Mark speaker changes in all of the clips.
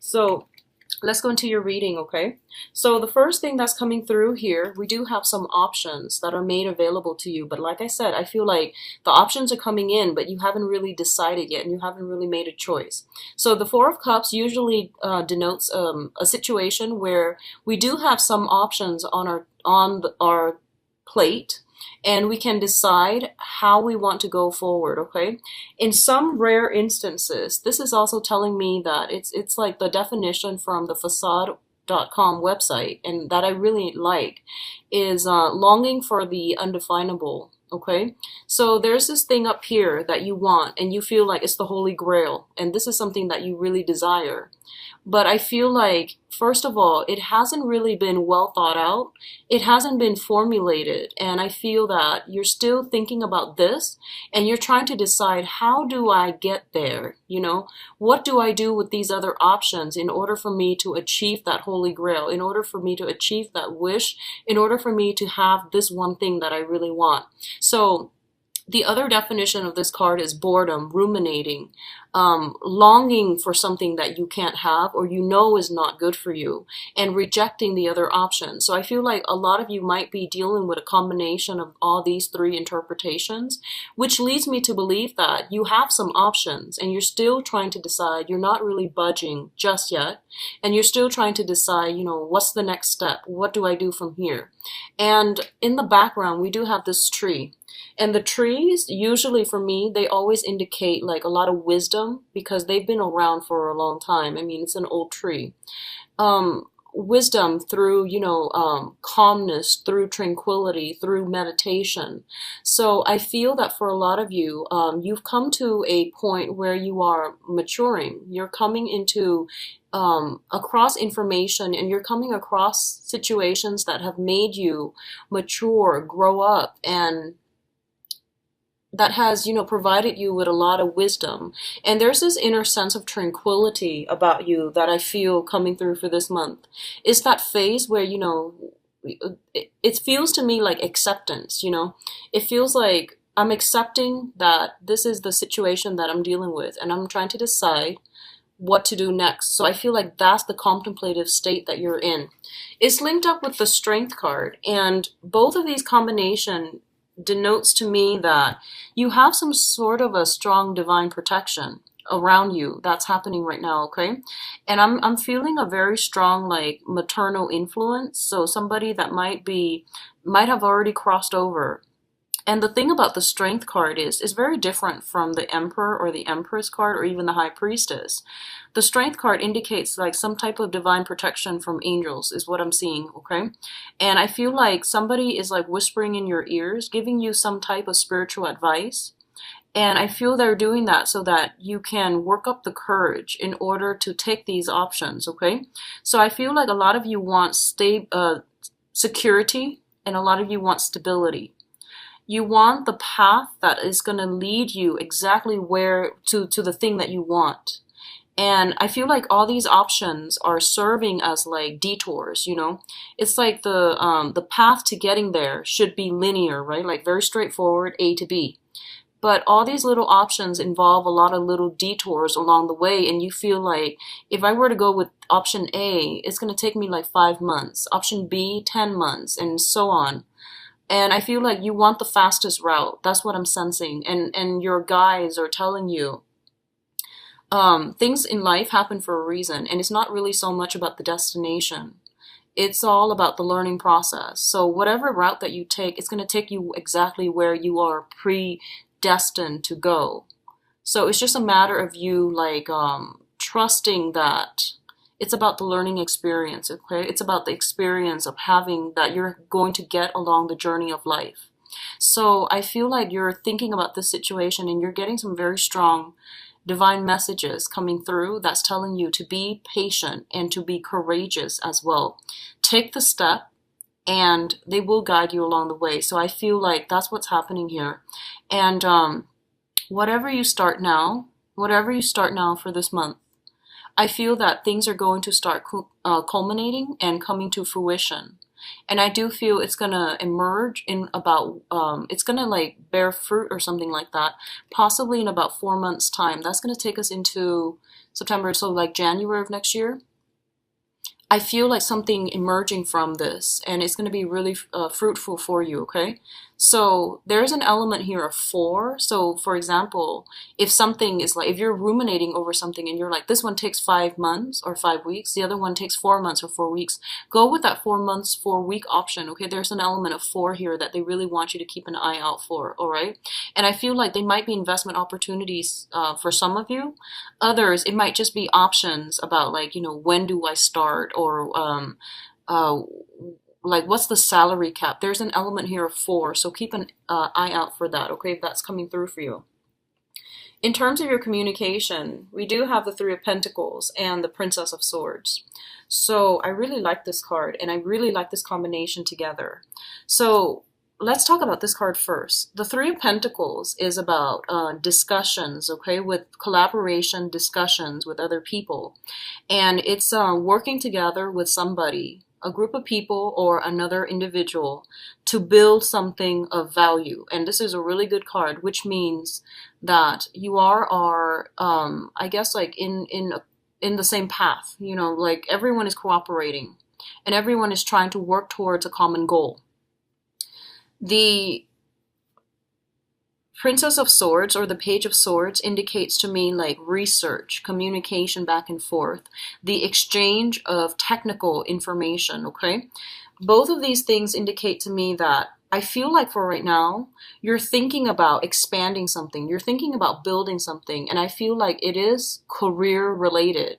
Speaker 1: So let's go into your reading, okay? So the first thing that's coming through here, we do have some options that are made available to you. But like I said, I feel like the options are coming in, but you haven't really decided yet and you haven't really made a choice. So the Four of Cups usually denotes a situation where we do have some options on our plate, and we can decide how we want to go forward, okay? In some rare instances, this is also telling me that it's like the definition from the facade.com website, and that I really like, is longing for the undefinable. Okay, so there's this thing up here that you want, and you feel like it's the Holy Grail, and this is something that you really desire. But I feel like, first of all, it hasn't really been well thought out. It hasn't been formulated. And I feel that you're still thinking about this and you're trying to decide, how do I get there? What do I do with these other options in order for me to achieve that Holy Grail, in order for me to achieve that wish, in order for me to have this one thing that I really want? So, the other definition of this card is boredom, ruminating, longing for something that you can't have or is not good for you, and rejecting the other options. So I feel like a lot of you might be dealing with a combination of all these three interpretations, which leads me to believe that you have some options and you're still trying to decide. You're not really budging just yet, and you're still trying to decide, what's the next step? What do I do from here? And in the background, we do have this tree. And the trees, usually for me, they always indicate like a lot of wisdom because they've been around for a long time. I mean, it's an old tree. Wisdom through, calmness, through tranquility, through meditation. So I feel that for a lot of you, you've come to a point where you are maturing. You're coming into across information, and you're coming across situations that have made you mature, grow up, and that has, provided you with a lot of wisdom. And there's this inner sense of tranquility about you that I feel coming through for this month. It's that phase where, it feels to me like acceptance, It feels like I'm accepting that this is the situation that I'm dealing with, and I'm trying to decide what to do next. So I feel like that's the contemplative state that you're in. It's linked up with the Strength card, and both of these combination denotes to me that you have some sort of a strong divine protection around you that's happening right now, okay? And I'm feeling a very strong like maternal influence, so somebody that might have already crossed over. And the thing about the Strength card is very different from the Emperor or the Empress card or even the High Priestess. The Strength card indicates like some type of divine protection from angels is what I'm seeing, okay? And I feel like somebody is like whispering in your ears, giving you some type of spiritual advice. And I feel they're doing that so that you can work up the courage in order to take these options, okay? So I feel like a lot of you want security, and a lot of you want stability. You want the path that is going to lead you exactly where to the thing that you want. And I feel like all these options are serving as like detours, It's like the path to getting there should be linear, right? Like very straightforward, A to B. But all these little options involve a lot of little detours along the way, and you feel like if I were to go with option A, it's going to take me like 5 months, option B, 10 months, and so on. And I feel like you want the fastest route. That's what I'm sensing. And your guides are telling you things in life happen for a reason. And it's not really so much about the destination. It's all about the learning process. So whatever route that you take, it's going to take you exactly where you are predestined to go. So it's just a matter of you like trusting that it's about the learning experience, okay? It's about the experience of having that you're going to get along the journey of life. So I feel like you're thinking about this situation and you're getting some very strong divine messages coming through that's telling you to be patient and to be courageous as well. Take the step and they will guide you along the way. So I feel like that's what's happening here. And whatever you start now for this month, I feel that things are going to start culminating and coming to fruition. And I do feel it's going to emerge in about, it's going to like bear fruit or something like that, possibly in about 4 months' time. That's going to take us into September, so like January of next year. I feel like something emerging from this, and it's going to be really fruitful for you, okay? So there's an element here of four. So, for example, if something is like, if you're ruminating over something and you're like, this one takes 5 months or 5 weeks, the other one takes 4 months or 4 weeks, go with that 4 months, 4 week option, okay? There's an element of four here that they really want you to keep an eye out for, all right? And I feel like they might be investment opportunities for some of you. Others, it might just be options about like, when do I start, or uh, like what's the salary cap. There's an element here of four, so keep an eye out for that, okay, if that's coming through for you. In terms of your communication, we do have the Three of Pentacles and the Princess of Swords. So I really like this card, and I really like this combination together. So let's talk about this card first. The Three of Pentacles is about discussions, okay, with collaboration, discussions with other people. And it's working together with somebody, a group of people or another individual, to build something of value. And this is a really good card, which means that you are I guess like in the same path, like everyone is cooperating and everyone is trying to work towards a common goal. The Princess of Swords or the Page of Swords indicates to me like research, communication back and forth, the exchange of technical information, okay? Both of these things indicate to me that I feel like for right now, you're thinking about expanding something, you're thinking about building something, and I feel like it is career related.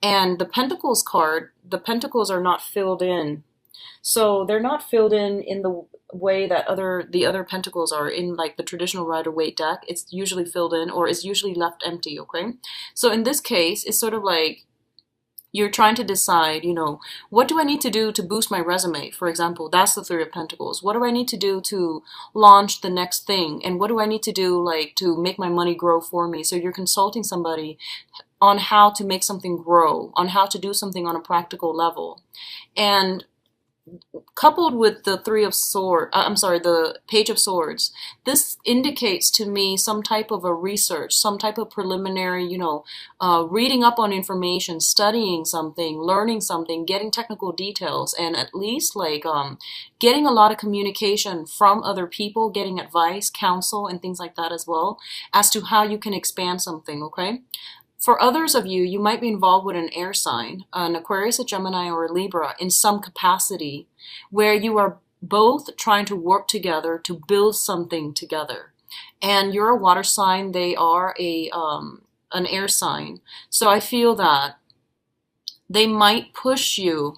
Speaker 1: And the Pentacles card, the Pentacles are not filled in. So they're not filled in the way that the other pentacles are in like the traditional Rider-Waite deck. It's usually filled in, or it's usually left empty, okay? So in this case, it's sort of like you're trying to decide, what do I need to do to boost my resume? For example, that's the Three of Pentacles. What do I need to do to launch the next thing? And what do I need to do like to make my money grow for me? So you're consulting somebody on how to make something grow, on how to do something on a practical level. And coupled with the the Page of Swords, this indicates to me some type of a research, some type of preliminary, reading up on information, studying something, learning something, getting technical details, and at least like getting a lot of communication from other people, getting advice, counsel, and things like that as well, as to how you can expand something, okay? For others of you, you might be involved with an air sign, an Aquarius, a Gemini, or a Libra in some capacity, where you are both trying to work together to build something together. And you're a water sign, they are an air sign. So I feel that they might push you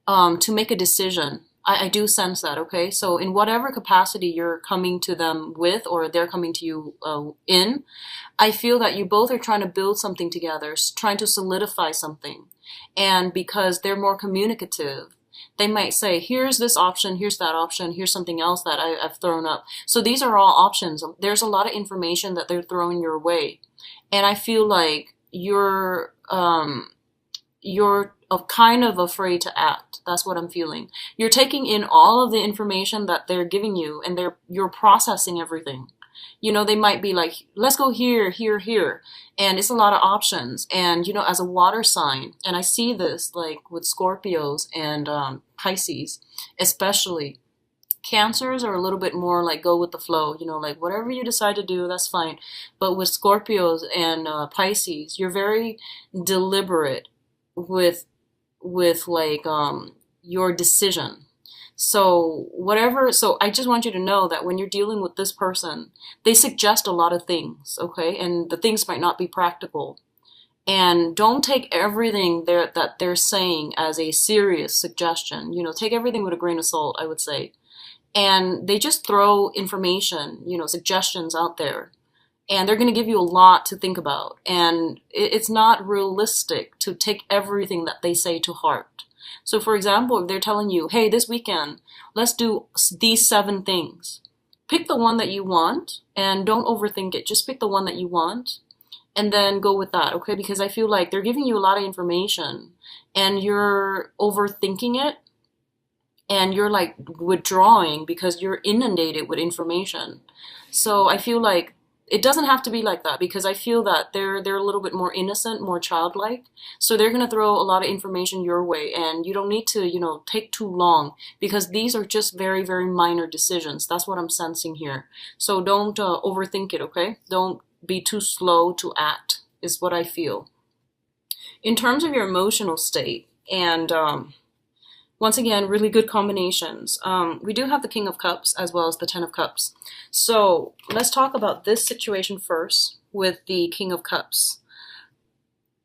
Speaker 1: to make a decision. I do sense that, okay? So in whatever capacity you're coming to them with, or they're coming to you in, I feel that you both are trying to build something together, trying to solidify something. And because they're more communicative, they might say, here's this option, here's that option, here's something else that I've thrown up. So these are all options. There's a lot of information that they're throwing your way. And I feel like you're kind of afraid to act. That's what I'm feeling. You're taking in all of the information that they're giving you, and you're processing everything. They might be like, let's go here, here, here. And it's a lot of options. And, as a water sign, and I see this like with Scorpios and Pisces, especially. Cancers are a little bit more like go with the flow, like whatever you decide to do, that's fine. But with Scorpios and Pisces, you're very deliberate with like your decision. So I just want you to know that when you're dealing with this person, they suggest a lot of things, okay? And the things might not be practical. And don't take everything that they're saying as a serious suggestion. Take everything with a grain of salt, I would say. And they just throw information, suggestions out there. And they're going to give you a lot to think about. And it's not realistic to take everything that they say to heart. So for example, if they're telling you, hey, this weekend, let's do these 7 things. Pick the one that you want and don't overthink it. Just pick the one that you want and then go with that, okay? Because I feel like they're giving you a lot of information and you're overthinking it and you're like withdrawing because you're inundated with information. So I feel like it doesn't have to be like that, because I feel that they're a little bit more innocent, more childlike. So they're gonna throw a lot of information your way, and you don't need to, take too long, because these are just very, very minor decisions. That's what I'm sensing here. So don't overthink it, okay? Don't be too slow to act, is what I feel. In terms of your emotional state, and once again, really good combinations. We do have the King of Cups as well as the Ten of Cups. So let's talk about this situation first with the King of Cups.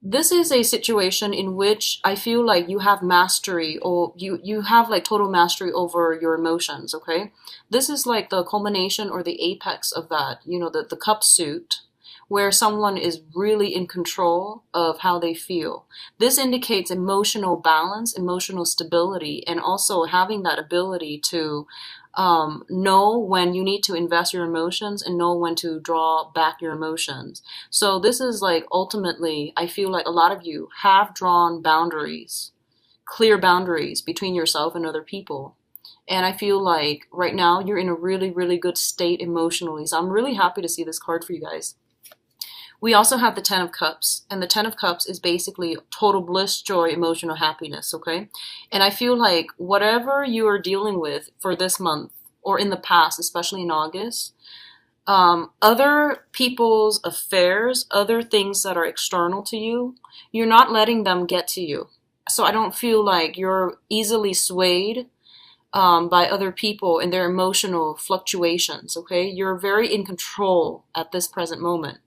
Speaker 1: This is a situation in which I feel like you have mastery, or you have like total mastery over your emotions, okay? This is like the culmination or the apex of that, the cup suit, where someone is really in control of how they feel. This indicates emotional balance, emotional stability, and also having that ability to know when you need to invest your emotions and know when to draw back your emotions. So this is like, ultimately, I feel like a lot of you have drawn boundaries, clear boundaries between yourself and other people. And I feel like right now you're in a really, really good state emotionally. So I'm really happy to see this card for you guys. We also have the Ten of Cups, and the Ten of Cups is basically total bliss, joy, emotional happiness, okay? And I feel like whatever you are dealing with for this month, or in the past, especially in August, other people's affairs, other things that are external to you, you're not letting them get to you. So I don't feel like you're easily swayed by other people and their emotional fluctuations, okay? You're very in control at this present moment.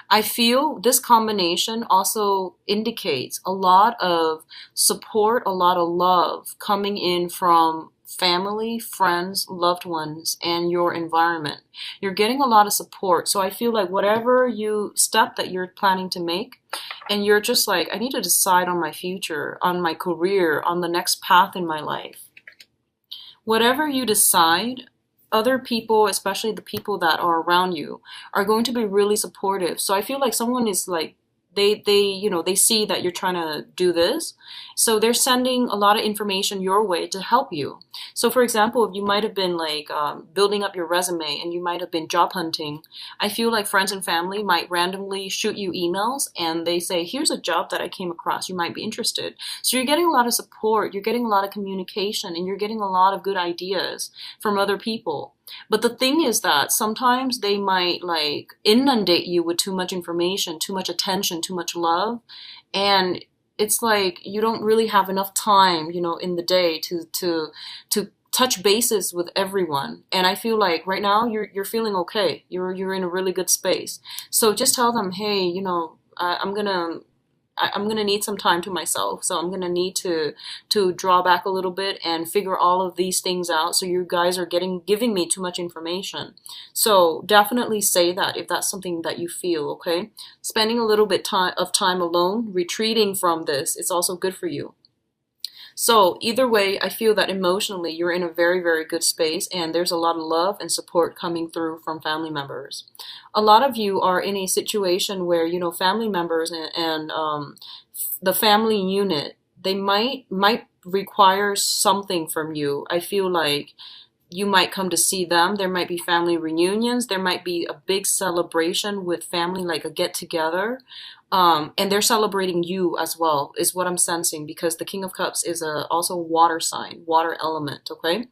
Speaker 1: I feel this combination also indicates a lot of support, a lot of love coming in from family, friends, loved ones, and your environment. You're getting a lot of support. So I feel like whatever step that you're planning to make, and you're just like, I need to decide on my future, on my career, on the next path in my life. Whatever you decide, other people, especially the people that are around you, are going to be really supportive. So I feel like someone is like, they see that you're trying to do this. So they're sending a lot of information your way to help you. So for example, if you might have been like building up your resume and you might have been job hunting, I feel like friends and family might randomly shoot you emails and they say, here's a job that I came across, you might be interested. So you're getting a lot of support, you're getting a lot of communication, and you're getting a lot of good ideas from other people. But the thing is that sometimes they might like inundate you with too much information, too much attention, too much love. And it's like you don't really have enough time, in the day to touch bases with everyone. And I feel like right now you're feeling okay. You're in a really good space. So just tell them, hey, I'm gonna need some time to myself, so I'm gonna need to draw back a little bit and figure all of these things out. So you guys are giving me too much information. So definitely say that if that's something that you feel, okay? Spending a little bit of time alone, retreating from this, it's also good for you. So either way, I feel that emotionally you're in a very, very good space, and there's a lot of love and support coming through from family members. A lot of you are in a situation where, family members and the family unit, they might require something from you. I feel like you might come to see them. There might be family reunions. There might be a big celebration with family, like a get together. And they're celebrating you as well, is what I'm sensing, because the King of Cups is also water sign, water element, okay?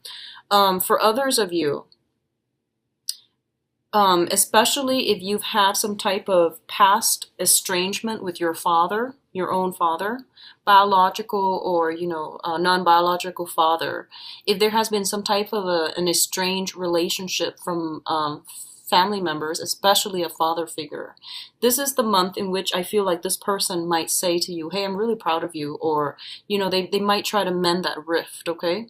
Speaker 1: For others of you, especially if you've had some type of past estrangement with your father, your own father, biological or, non-biological father, if there has been some type of an estranged relationship from family members, especially a father figure, this is the month in which I feel like this person might say to you, hey, I'm really proud of you, or, they might try to mend that rift, okay?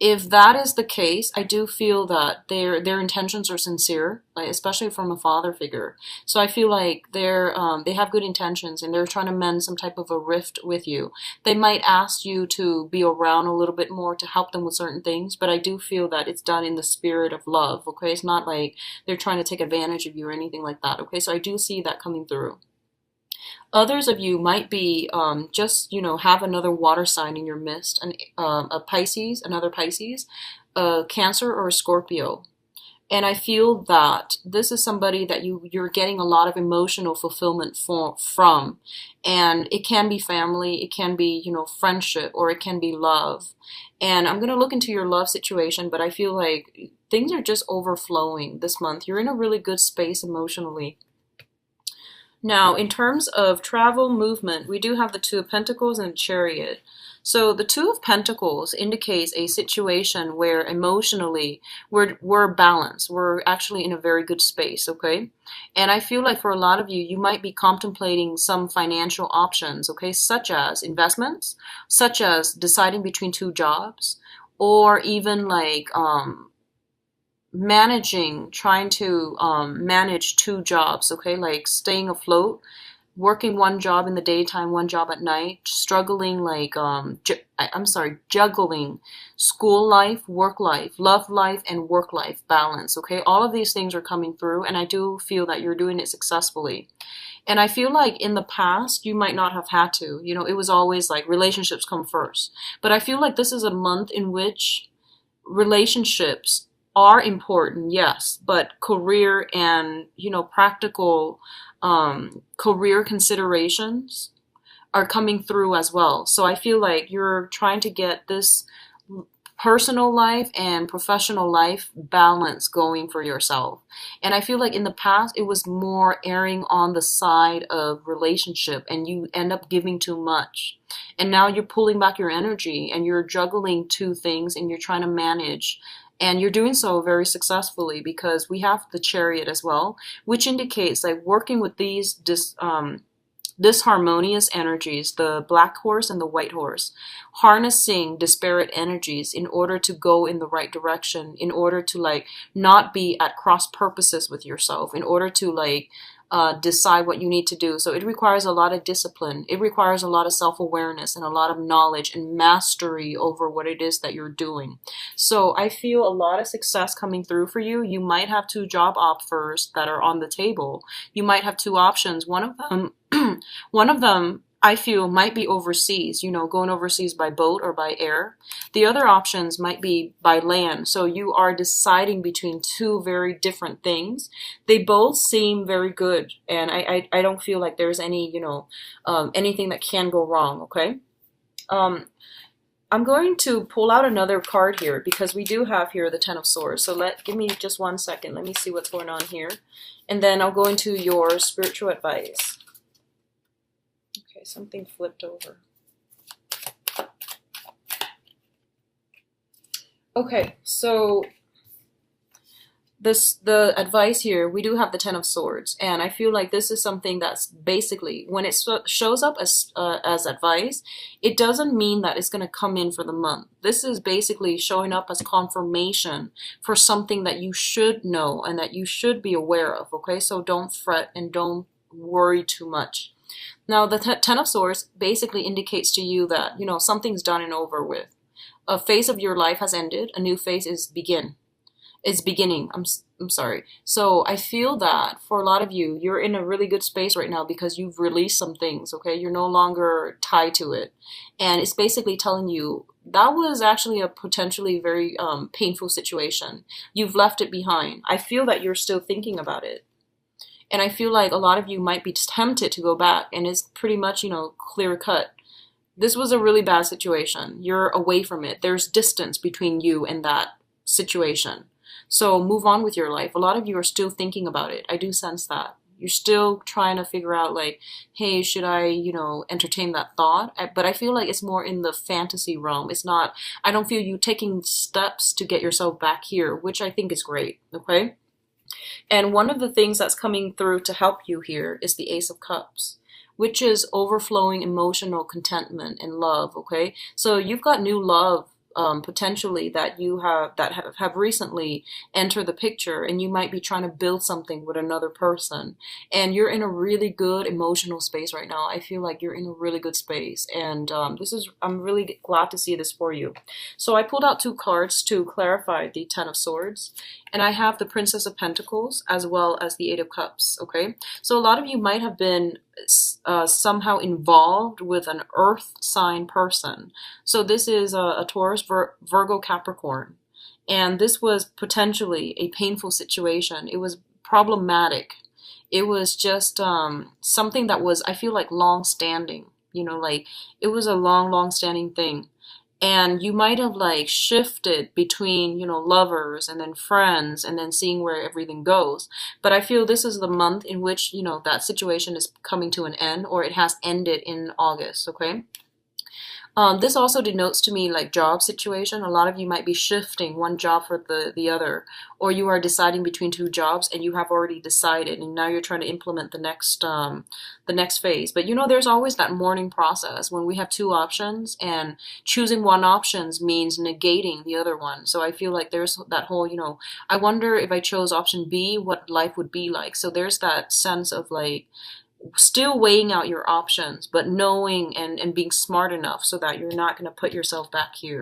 Speaker 1: If that is the case, I do feel that their intentions are sincere, like especially from a father figure. So I feel like they have good intentions and they're trying to mend some type of a rift with you. They might ask you to be around a little bit more to help them with certain things, but I do feel that it's done in the spirit of love, okay? It's not like they're trying to take advantage of you or anything like that, okay? So I do see that coming through. Others of you might be just, have another water sign in your midst, a Pisces, another Pisces, a Cancer, or a Scorpio. And I feel that this is somebody that you're getting a lot of emotional fulfillment from. And it can be family, it can be, friendship, or it can be love. And I'm going to look into your love situation, but I feel like things are just overflowing this month. You're in a really good space emotionally. Now, in terms of travel movement, we do have the Two of Pentacles and Chariot. So the Two of Pentacles indicates a situation where emotionally we're balanced. We're actually in a very good space, okay? And I feel like for a lot of you, you might be contemplating some financial options, okay, such as investments, such as deciding between two jobs, or even like trying to manage two jobs, okay, like staying afloat, working one job in the daytime, one job at night, struggling like, juggling school life, work life, love life, and work life balance, okay? All of these things are coming through, and I do feel that you're doing it successfully. And I feel like in the past, you might not have had to. It was always like relationships come first. But I feel like this is a month in which relationships are important, yes, but career and, practical career considerations are coming through as well. So I feel like you're trying to get this personal life and professional life balance going for yourself. And I feel like in the past, it was more erring on the side of relationship and you end up giving too much. And now you're pulling back your energy and you're juggling two things and you're trying to manage. And you're doing so very successfully because we have the Chariot as well, which indicates like working with these disharmonious energies, the black horse and the white horse, harnessing disparate energies in order to go in the right direction, in order to like not be at cross purposes with yourself, in order to like decide what you need to do. So it requires a lot of discipline. It requires a lot of self-awareness and a lot of knowledge and mastery over what it is that you're doing. So I feel a lot of success coming through for you. You might have two job offers that are on the table. You might have two options. One of them I feel might be overseas, going overseas by boat or by air. The other options might be by land. So you are deciding between two very different things. They both seem very good. And I don't feel like there's any, anything that can go wrong, okay? I'm going to pull out another card here because we do have here the Ten of Swords. So give me just 1 second. Let me see what's going on here. And then I'll go into your spiritual advice. Okay, something flipped over. Okay, so the advice here, we do have the Ten of Swords, and I feel like this is something that's basically, when it shows up as advice, it doesn't mean that it's going to come in for the month. This is basically showing up as confirmation for something that you should know and that you should be aware of, okay? So don't fret and don't worry too much. Now, the Ten of Swords basically indicates to you that, something's done and over with. A phase of your life has ended. A new phase is beginning. I'm sorry. So I feel that for a lot of you, you're in a really good space right now because you've released some things, okay? You're no longer tied to it. And it's basically telling you that was actually a potentially very painful situation. You've left it behind. I feel that you're still thinking about it. And I feel like a lot of you might be tempted to go back, and it's pretty much, clear cut. This was a really bad situation. You're away from it. There's distance between you and that situation. So move on with your life. A lot of you are still thinking about it. I do sense that. You're still trying to figure out like, hey, should I, entertain that thought? But I feel like it's more in the fantasy realm. It's not, I don't feel you taking steps to get yourself back here, which I think is great, okay? And one of the things that's coming through to help you here is the Ace of Cups, which is overflowing emotional contentment and love, okay? So you've got new love potentially that you have recently entered the picture, and you might be trying to build something with another person, and you're in a really good emotional space right now. I feel like you're in a really good space, and I'm really glad to see this for you. So I pulled out two cards to clarify the Ten of Swords, and I have the Princess of Pentacles as well as the Eight of Cups, okay? So a lot of you might have been somehow involved with an earth sign person. So this is a Taurus, Virgo, Capricorn. And this was potentially a painful situation. It was problematic. It was just something that was, I feel like, long standing. Like it was a long standing thing. And you might have like shifted between, lovers and then friends and then seeing where everything goes. But I feel this is the month in which, that situation is coming to an end, or it has ended in August, okay? This also denotes to me like job situation. A lot of you might be shifting one job for the other, or you are deciding between two jobs and you have already decided, and now you're trying to implement the next phase. But there's always that mourning process when we have two options, and choosing one options means negating the other one. So I feel like there's that whole, I wonder if I chose option B, what life would be like. So there's that sense of like still weighing out your options, but knowing and being smart enough so that you're not going to put yourself back here.